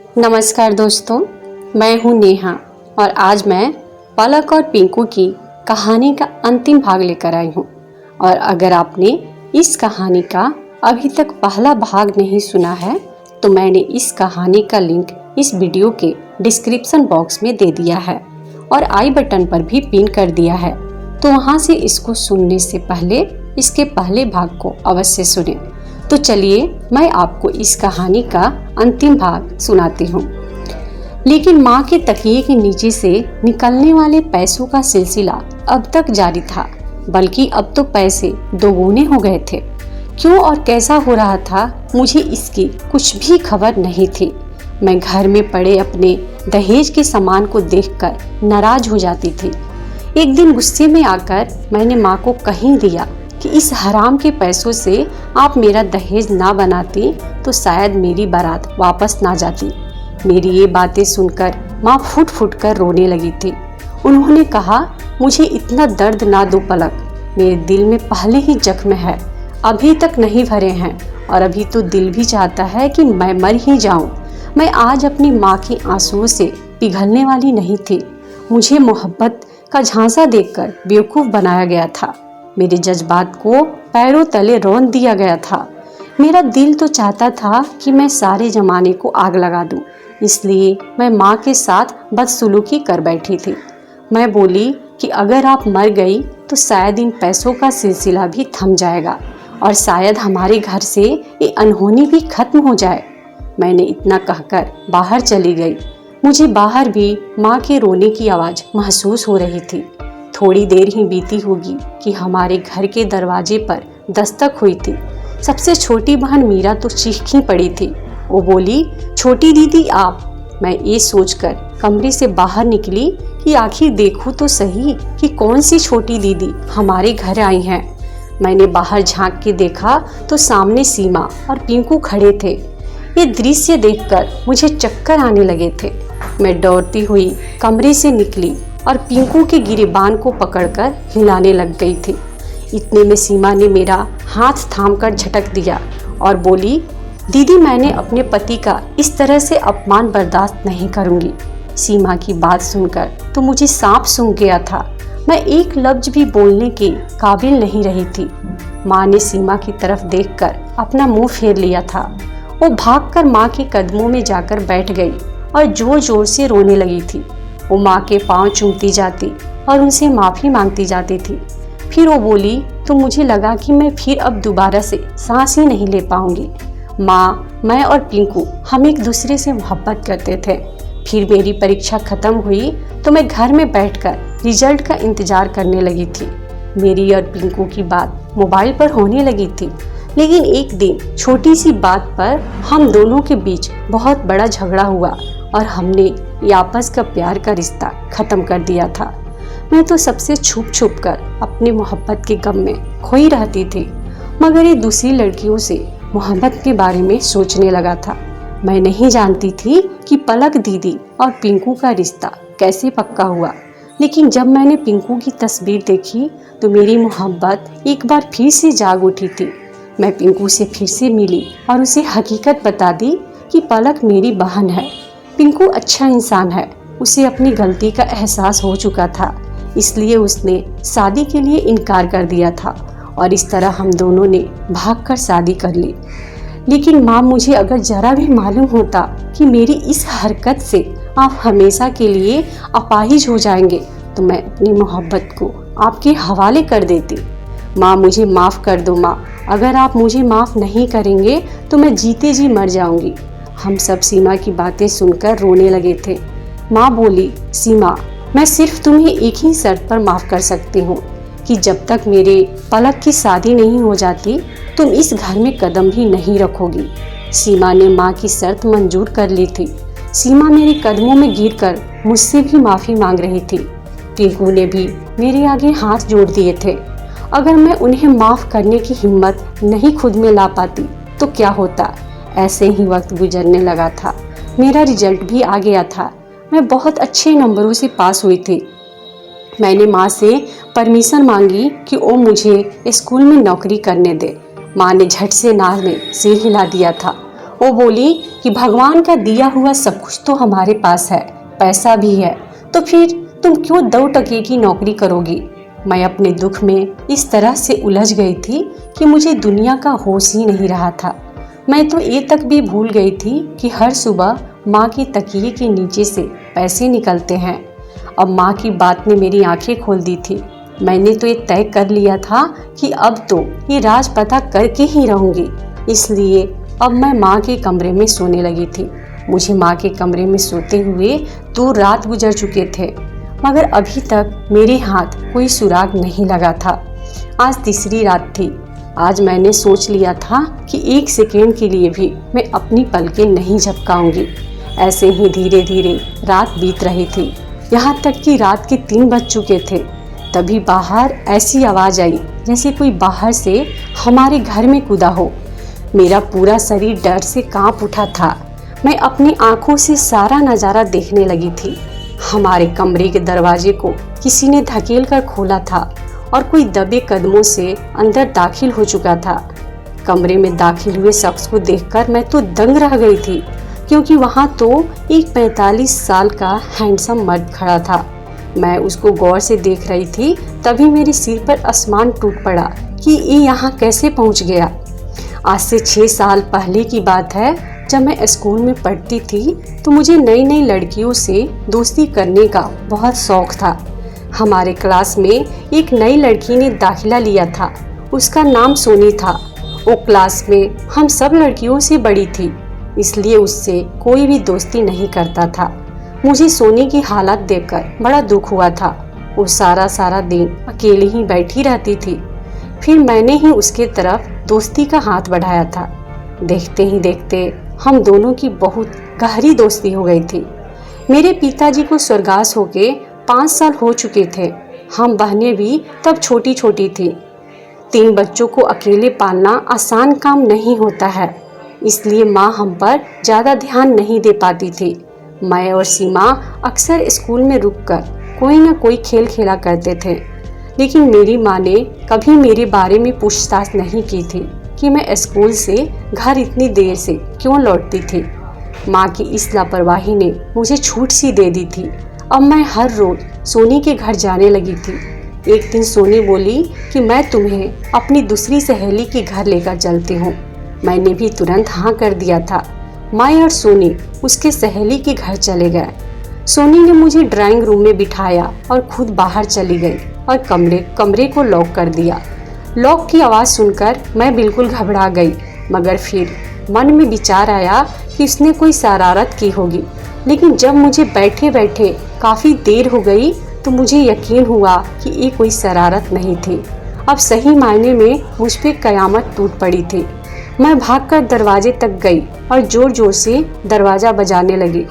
नमस्कार दोस्तों, मैं हूं नेहा और आज मैं पलक और पिंकू की कहानी का अंतिम भाग लेकर आई हूं। और अगर आपने इस कहानी का अभी तक पहला भाग नहीं सुना है तो मैंने इस कहानी का लिंक इस वीडियो के डिस्क्रिप्शन बॉक्स में दे दिया है और आई बटन पर भी पिन कर दिया है, तो वहां से इसको सुनने से पहले इसके पहले भाग को अवश्य सुनें। तो चलिए मैं आपको इस कहानी का अंतिम भाग सुनाती हूँ। लेकिन माँ के तकिए के नीचे से निकलने वाले पैसों का सिलसिला अब तक जारी था, बल्कि अब तो पैसे दोगुने हो गए थे। क्यों और कैसा हो रहा था मुझे इसकी कुछ भी खबर नहीं थी। मैं घर में पड़े अपने दहेज के सामान को देखकर नाराज हो जाती थी। एक दिन गुस्से में आकर मैंने माँ को कह दिया कि इस हराम के पैसों से आप मेरा दहेज ना बनाती तो शायद मेरी बारात वापस ना जाती। मेरी ये बातें सुनकर माँ फुट फुट कर रोने लगी थी। उन्होंने कहा, मुझे इतना दर्द ना दो पलक, मेरे दिल में पहले ही जख्म है, अभी तक नहीं भरे हैं और अभी तो दिल भी चाहता है कि मैं मर ही जाऊं। मैं आज अपनी माँ के आंसुओं से पिघलने वाली नहीं थी। मुझे मोहब्बत का झांसा देखकर बेवकूफ़ बनाया गया था। मेरे जज्बात को पैरों तले रौंद दिया गया था। मेरा दिल तो चाहता था कि मैं सारे जमाने को आग लगा दूं, इसलिए मैं माँ के साथ बदसलूकी कर बैठी थी। मैं बोली कि अगर आप मर गई तो शायद इन पैसों का सिलसिला भी थम जाएगा और शायद हमारे घर से ये अनहोनी भी खत्म हो जाए। मैंने इतना कहकर बाहर चली गई। मुझे बाहर भी माँ के रोने की आवाज़ महसूस हो रही थी। थोड़ी देर ही बीती होगी कि हमारे घर के दरवाजे पर दस्तक हुई थी। सबसे छोटी बहन मीरा तो चीखी पड़ी थी। वो बोली, छोटी दीदी आप। मैं ये सोचकर कमरे से बाहर निकली कि आखिर देखूं तो सही कि कौन सी छोटी दीदी हमारे घर आई हैं। मैंने बाहर झांक के देखा तो सामने सीमा और पिंकू खड़े थे। ये दृश्य देखकर मुझे चक्कर आने लगे थे। मैं दौड़ती हुई कमरे से निकली और पिंकू के गिरेबान को पकड़कर हिलाने लग गई थी। इतने में सीमा ने मेरा हाथ थामकर झटक दिया और बोली, दीदी मैंने अपने पति का इस तरह से अपमान बर्दाश्त नहीं करूंगी। सीमा की बात सुनकर तो मुझे सांप सूंघ गया था। मैं एक लफ्ज भी बोलने के काबिल नहीं रही थी। माँ ने सीमा की तरफ देखकर अपना मुंह फेर लिया था। वो भागकर माँ के कदमों में जाकर बैठ गई और जोर जोर से रोने लगी थी। वो माँ के पांव चूमती जाती और उनसे माफ़ी मांगती जाती थी। फिर वो बोली तो मुझे लगा कि मैं फिर अब दोबारा से सांस ही नहीं ले पाऊंगी। माँ, मैं और पिंकू हम एक दूसरे से मोहब्बत करते थे। फिर मेरी परीक्षा खत्म हुई तो मैं घर में बैठकर रिजल्ट का इंतजार करने लगी थी। मेरी और पिंकू की बात मोबाइल पर होने लगी थी। लेकिन एक दिन छोटी सी बात पर हम दोनों के बीच बहुत बड़ा झगड़ा हुआ और हमने ये आपस का प्यार का रिश्ता खत्म कर दिया था। मैं तो सबसे छुप छुप कर अपनी मोहब्बत के गम में खोई रहती थी, मगर ये दूसरी लड़कियों से मोहब्बत के बारे में सोचने लगा था। मैं नहीं जानती थी कि पलक दीदी और पिंकू का रिश्ता कैसे पक्का हुआ। लेकिन जब मैंने पिंकू की तस्वीर देखी तो मेरी मोहब्बत एक बार फिर से जाग उठी थी। मैं पिंकू से फिर से मिली और उसे हकीकत बता दी कि पलक मेरी बहन है। पिंकू अच्छा इंसान है। उसे अपनी गलती का एहसास हो चुका था, इसलिए उसने शादी के लिए इनकार कर दिया था और इस तरह हम दोनों ने भागकर शादी कर ली। लेकिन माँ, मुझे अगर जरा भी मालूम होता कि मेरी इस हरकत से आप हमेशा के लिए अपाहिज हो जाएंगे तो मैं अपनी मोहब्बत को आपके हवाले कर देती। माँ, मुझे माफ़ कर दो माँ, अगर आप मुझे माफ़ नहीं करेंगे तो मैं जीते जी मर जाऊंगी। हम सब सीमा की बातें सुनकर रोने लगे थे। माँ बोली, सीमा, मैं सिर्फ तुम्हें एक ही शर्त पर माफ़ कर सकती हूँ कि जब तक मेरे पलक की शादी नहीं हो जाती तुम इस घर में कदम भी नहीं रखोगी। सीमा ने माँ की शर्त मंजूर कर ली थी। सीमा मेरे कदमों में गिरकर मुझसे भी माफ़ी मांग रही थी। पिंकू ने भी मेरे आगे हाथ जोड़ दिए थे। अगर मैं उन्हें माफ़ करने की हिम्मत नहीं खुद में ला पाती तो क्या होता। ऐसे ही वक्त गुजरने लगा था। मेरा रिजल्ट भी आ गया था। मैं बहुत अच्छे नंबरों से पास हुई थी। मैंने माँ से परमिशन मांगी कि वो मुझे स्कूल में नौकरी करने दे। माँ ने झट से नाक में सिर हिला दिया था वो बोली कि भगवान का दिया हुआ सब कुछ तो हमारे पास है, पैसा भी है, तो फिर तुम क्यों 2 टके की नौकरी करोगी। मैं अपने दुख में इस तरह से उलझ गई थी कि मुझे दुनिया का होश ही नहीं रहा था। मैं तो ये तक भी भूल गई थी कि हर सुबह माँ के तकिए के नीचे से पैसे निकलते हैं। अब माँ की बात ने मेरी आंखें खोल दी थी। मैंने तो ये तय कर लिया था कि अब तो ये राज पता करके ही रहूंगी। इसलिए अब मैं माँ के कमरे में सोने लगी थी। मुझे माँ के कमरे में सोते हुए 2 रात गुजर चुके थे, मगर अभी तक मेरे हाथ कोई सुराग नहीं लगा था। आज तीसरी रात थी। आज मैंने सोच लिया था कि 1 सेकेंड के लिए भी मैं अपनी पलकें नहीं झपकाऊंगी। ऐसे ही धीरे धीरे रात बीत रही थी, यहाँ तक कि रात के 3 बज चुके थे। तभी बाहर ऐसी आवाज़ आई जैसे कोई बाहर से हमारे घर में कूदा हो। मेरा पूरा शरीर डर से कांप उठा था। मैं अपनी आंखों से सारा नज़ारा देखने लगी थी। हमारे कमरे के दरवाजे को किसी ने धकेल कर खोला था और कोई दबे कदमों से अंदर दाखिल हो चुका था। कमरे में दाखिल हुए शख्स को देखकर मैं तो दंग रह गई थी, क्योंकि वहाँ तो एक 45 साल का हैंडसम मर्द खड़ा था। मैं उसको गौर से देख रही थी, तभी मेरे सिर पर आसमान टूट पड़ा कि ये यहाँ कैसे पहुँच गया। आज से 6 साल पहले की बात है। जब मैं स्कूल में पढ़ती थी तो मुझे नई नई लड़कियों से दोस्ती करने का बहुत शौक था। हमारे क्लास में एक नई लड़की ने दाखिला लिया था। उसका नाम सोनी था। वो क्लास में हम सब लड़कियों से बड़ी थी, इसलिए उससे कोई भी दोस्ती नहीं करता था। मुझे सोनी की हालत देखकर बड़ा दुख हुआ था। वो सारा दिन अकेली ही बैठी रहती थी। फिर मैंने ही उसके तरफ दोस्ती का हाथ बढ़ाया था। देखते ही देखते हम दोनों की बहुत गहरी दोस्ती हो गई थी। मेरे पिताजी को स्वर्गवास होके 5 साल हो चुके थे। हम बहनें भी तब छोटी छोटी थी। 3 बच्चों को अकेले पालना आसान काम नहीं होता है, इसलिए माँ हम पर ज़्यादा ध्यान नहीं दे पाती थी। मैं और सीमा अक्सर स्कूल में रुककर कोई ना कोई खेल खेला करते थे, लेकिन मेरी माँ ने कभी मेरे बारे में पूछताछ नहीं की थी कि मैं स्कूल से घर इतनी देर से क्यों लौटती थी। माँ की इस लापरवाही ने मुझे छूट सी दे दी थी। अब मैं हर रोज सोनी के घर जाने लगी थी। एक दिन सोनी बोली कि मैं तुम्हें अपनी दूसरी सहेली के घर लेकर चलती हूँ। मैंने भी तुरंत हाँ कर दिया था। मैं और सोनी उसके सहेली के घर चले गए। सोनी ने मुझे ड्राइंग रूम में बिठाया और खुद बाहर चली गई और कमरे को लॉक कर दिया। लॉक की आवाज़ सुनकर मैं बिल्कुल घबरा गई, मगर फिर मन में विचार आया कि उसने कोई शरारत की होगी। लेकिन जब मुझे बैठे बैठे काफ़ी देर हो गई तो मुझे यकीन हुआ कि ये कोई शरारत नहीं थी। अब सही मायने में मुझ पे कयामत टूट पड़ी थी। मैं भागकर दरवाजे तक गई और जोर जोर से दरवाज़ा बजाने लगी।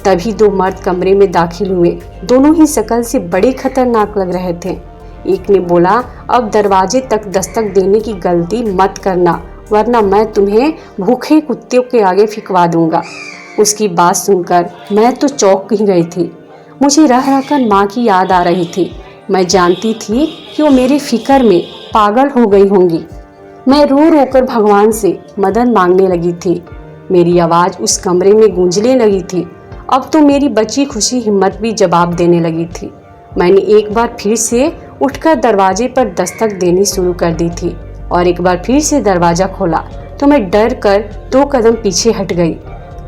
तभी 2 मर्द कमरे में दाखिल हुए। दोनों ही शक्ल से बड़े खतरनाक लग रहे थे। एक ने बोला, अब दरवाजे तक दस्तक देने की गलती मत करना, वरना मैं तुम्हें भूखे कुत्ते के आगे फिकवा दूंगा। उसकी बात सुनकर मैं तो चौंक ही गई थी। मुझे रह रहकर माँ की याद आ रही थी। मैं जानती थी कि वो मेरे फिक्र में पागल हो गई होंगी। मैं रो रो कर भगवान से मदद मांगने लगी थी। मेरी आवाज़ उस कमरे में गूंजने लगी थी। अब तो मेरी बची खुशी हिम्मत भी जवाब देने लगी थी। मैंने एक बार फिर से उठकर दरवाजे पर दस्तक देनी शुरू कर दी थी और एक बार फिर से दरवाज़ा खोला तो मैं डर कर 2 कदम पीछे हट गई।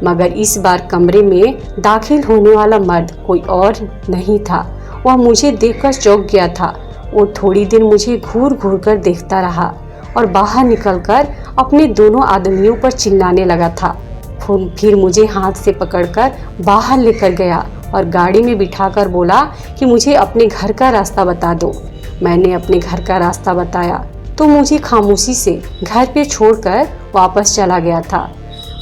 मगर इस बार कमरे में दाखिल होने वाला मर्द कोई और नहीं था। वह मुझे देखकर चौंक गया था। वो थोड़ी देर मुझे घूर घूर कर देखता रहा और बाहर निकलकर अपने दोनों आदमियों पर चिल्लाने लगा था। फिर मुझे हाथ से पकड़कर बाहर लेकर गया और गाड़ी में बिठाकर बोला कि मुझे अपने घर का रास्ता बता दो। मैंने अपने घर का रास्ता बताया तो मुझे खामोशी से घर पे छोड़कर वापस चला गया था।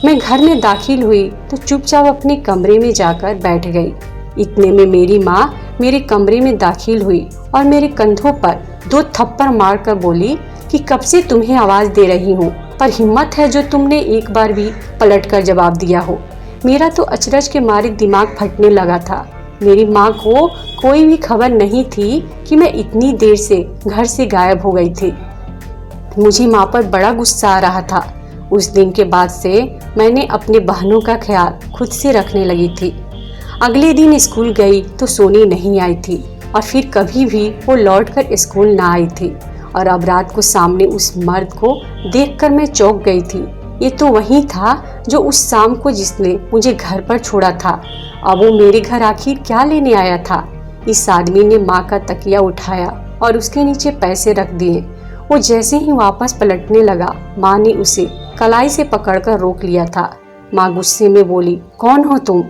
मैं घर में दाखिल हुई तो चुपचाप अपने कमरे में जाकर बैठ गई। इतने में मेरी माँ मेरे कमरे में दाखिल हुई और मेरे कंधों पर 2 थप्पड़ मारकर बोली कि कब से तुम्हें आवाज़ दे रही हूँ, पर हिम्मत है जो तुमने एक बार भी पलटकर जवाब दिया हो। मेरा तो अचरज के मारे दिमाग फटने लगा था। मेरी माँ को कोई भी खबर नहीं थी कि मैं इतनी देर से घर से गायब हो गई थी। मुझे माँ पर बड़ा गुस्सा आ रहा था। उस दिन के बाद से मैंने अपने बहनों का ख्याल खुद से रखने लगी थी। अगले दिन स्कूल गई तो सोनी नहीं आई थी और फिर कभी भी वो लौटकर स्कूल ना आई थी। और अब रात को सामने उस मर्द को देखकर मैं चौंक गई थी। ये तो वही था जो उस शाम को जिसने मुझे घर पर छोड़ा था। अब वो मेरे घर आखिर क्या लेने आया था? इस आदमी ने माँ का तकिया उठाया और उसके नीचे पैसे रख दिए। वो जैसे ही वापस पलटने लगा, माँ ने उसे कलाई से पकड़कर रोक लिया था। माँ गुस्से में बोली, कौन हो तुम?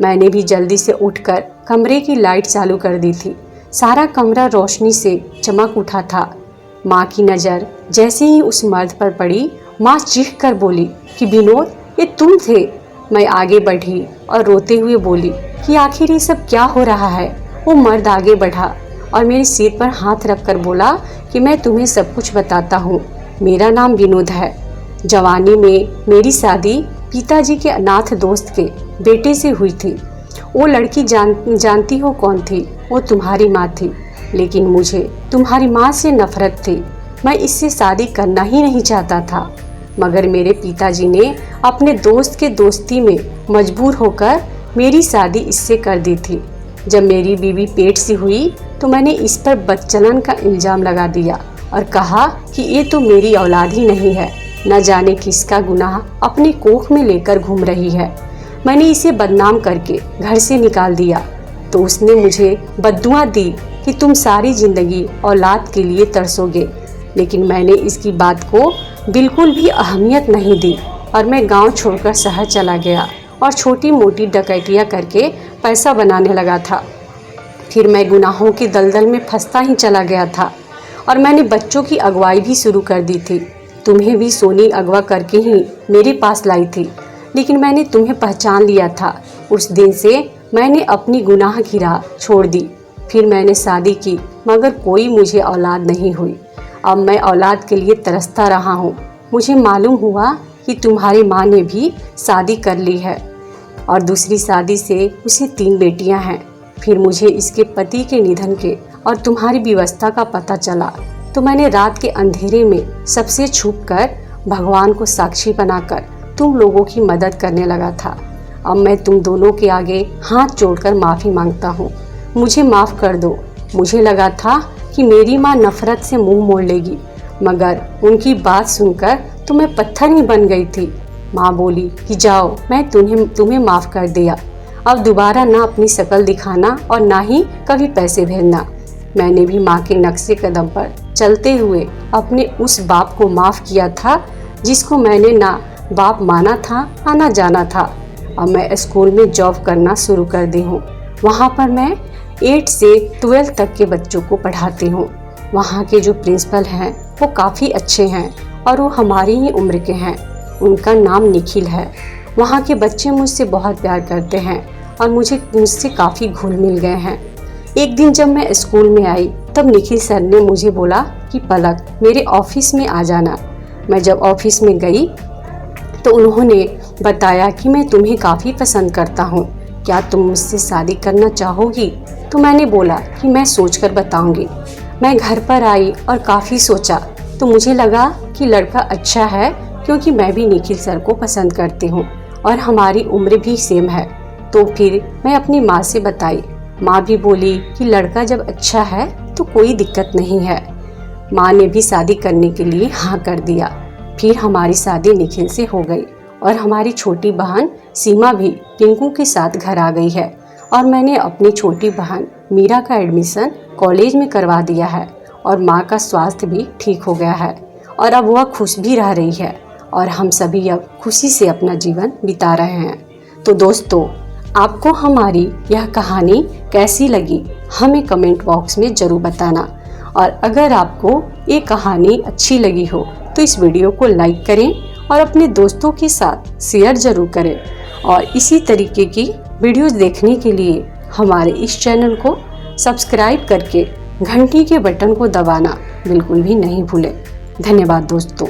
मैंने भी जल्दी से उठकर कमरे की लाइट चालू कर दी थी। सारा कमरा रोशनी से चमक उठा था। माँ की नज़र जैसे ही उस मर्द पर पड़ी, माँ चीख कर बोली कि विनोद, ये तुम थे? मैं आगे बढ़ी और रोते हुए बोली कि आखिर ये सब क्या हो रहा है? वो मर्द आगे बढ़ा और मेरे सिर पर हाथ रखकर बोला कि मैं तुम्हें सब कुछ बताता हूँ। मेरा नाम विनोद है। जवानी में मेरी शादी पिताजी के अनाथ दोस्त के बेटे से हुई थी। वो लड़की जानती हो कौन थी? वो तुम्हारी माँ थी। लेकिन मुझे तुम्हारी माँ से नफरत थी। मैं इससे शादी करना ही नहीं चाहता था, मगर मेरे पिताजी ने अपने दोस्त के दोस्ती में मजबूर होकर मेरी शादी इससे कर दी थी। जब मेरी बीवी पेट से हुई तो मैंने इस पर बदचलन का इल्ज़ाम लगा दिया और कहा कि ये तो मेरी औलाद ही नहीं है, न जाने किसका गुनाह अपनी कोख में लेकर घूम रही है। मैंने इसे बदनाम करके घर से निकाल दिया तो उसने मुझे बद्दुआ दी कि तुम सारी ज़िंदगी औलाद के लिए तरसोगे। लेकिन मैंने इसकी बात को बिल्कुल भी अहमियत नहीं दी और मैं गांव छोड़कर शहर चला गया और छोटी मोटी डकैतियाँ करके पैसा बनाने लगा था। फिर मैं गुनाहों की दलदल में फंसता ही चला गया था और मैंने बच्चों की अगुवाई भी शुरू कर दी थी। तुम्हें भी सोनी अगवा करके ही मेरे पास लाई थी, लेकिन मैंने तुम्हें पहचान लिया था। उस दिन से मैंने अपनी गुनाह की राह छोड़ दी। फिर मैंने शादी की, मगर कोई मुझे औलाद नहीं हुई। अब मैं औलाद के लिए तरसता रहा हूँ। मुझे मालूम हुआ कि तुम्हारी माँ ने भी शादी कर ली है और दूसरी शादी से उसे 3 बेटियाँ हैं। फिर मुझे इसके पति के निधन के और तुम्हारी व्यवस्था का पता चला तो मैंने रात के अंधेरे में सबसे छुपकर भगवान को साक्षी बनाकर तुम लोगों की मदद करने लगा था। अब मैं तुम दोनों के आगे हाथ जोड़कर माफ़ी मांगता हूँ। मुझे माफ़ कर दो। मुझे लगा था कि मेरी माँ नफ़रत से मुंह मोड़ लेगी, मगर उनकी बात सुनकर तो मैं पत्थर ही बन गई थी। माँ बोली कि जाओ, मैं तुम्हें माफ़ कर दिया। अब दोबारा ना अपनी शक्ल दिखाना और ना ही कभी पैसे भेजना। मैंने भी माँ के नक्शे कदम पर चलते हुए अपने उस बाप को माफ़ किया था जिसको मैंने ना बाप माना था ना जाना था। अब मैं स्कूल में जॉब करना शुरू कर दी हूँ। वहाँ पर मैं 8 से 12 तक के बच्चों को पढ़ाती हूँ। वहाँ के जो प्रिंसिपल हैं वो काफ़ी अच्छे हैं और वो हमारी ही उम्र के हैं। उनका नाम निखिल है। वहाँ के बच्चे मुझसे बहुत प्यार करते हैं और मुझसे काफ़ी घुल मिल गए हैं। एक दिन जब मैं स्कूल में आई तब निखिल सर ने मुझे बोला कि पलक, मेरे ऑफिस में आ जाना। मैं जब ऑफिस में गई तो उन्होंने बताया कि मैं तुम्हें काफ़ी पसंद करता हूँ, क्या तुम मुझसे शादी करना चाहोगी? तो मैंने बोला कि मैं सोचकर बताऊंगी। मैं घर पर आई और काफ़ी सोचा तो मुझे लगा कि लड़का अच्छा है, क्योंकि मैं भी निखिल सर को पसंद करती हूँ और हमारी उम्र भी सेम है। तो फिर मैं अपनी माँ से बताई। माँ भी बोली कि लड़का जब अच्छा है तो कोई दिक्कत नहीं है। माँ ने भी शादी करने के लिए हाँ कर दिया। फिर हमारी शादी निखिल से हो गई और हमारी छोटी बहन सीमा भी पिंकू के साथ घर आ गई है और मैंने अपनी छोटी बहन मीरा का एडमिशन कॉलेज में करवा दिया है और माँ का स्वास्थ्य भी ठीक हो गया है और अब वह खुश भी रह रही है और हम सभी अब खुशी से अपना जीवन बिता रहे हैं। तो दोस्तों, आपको हमारी यह कहानी कैसी लगी हमें कमेंट बॉक्स में ज़रूर बताना और अगर आपको ये कहानी अच्छी लगी हो तो इस वीडियो को लाइक करें और अपने दोस्तों के साथ शेयर ज़रूर करें और इसी तरीके की वीडियोस देखने के लिए हमारे इस चैनल को सब्सक्राइब करके घंटी के बटन को दबाना बिल्कुल भी नहीं भूलें। धन्यवाद दोस्तों।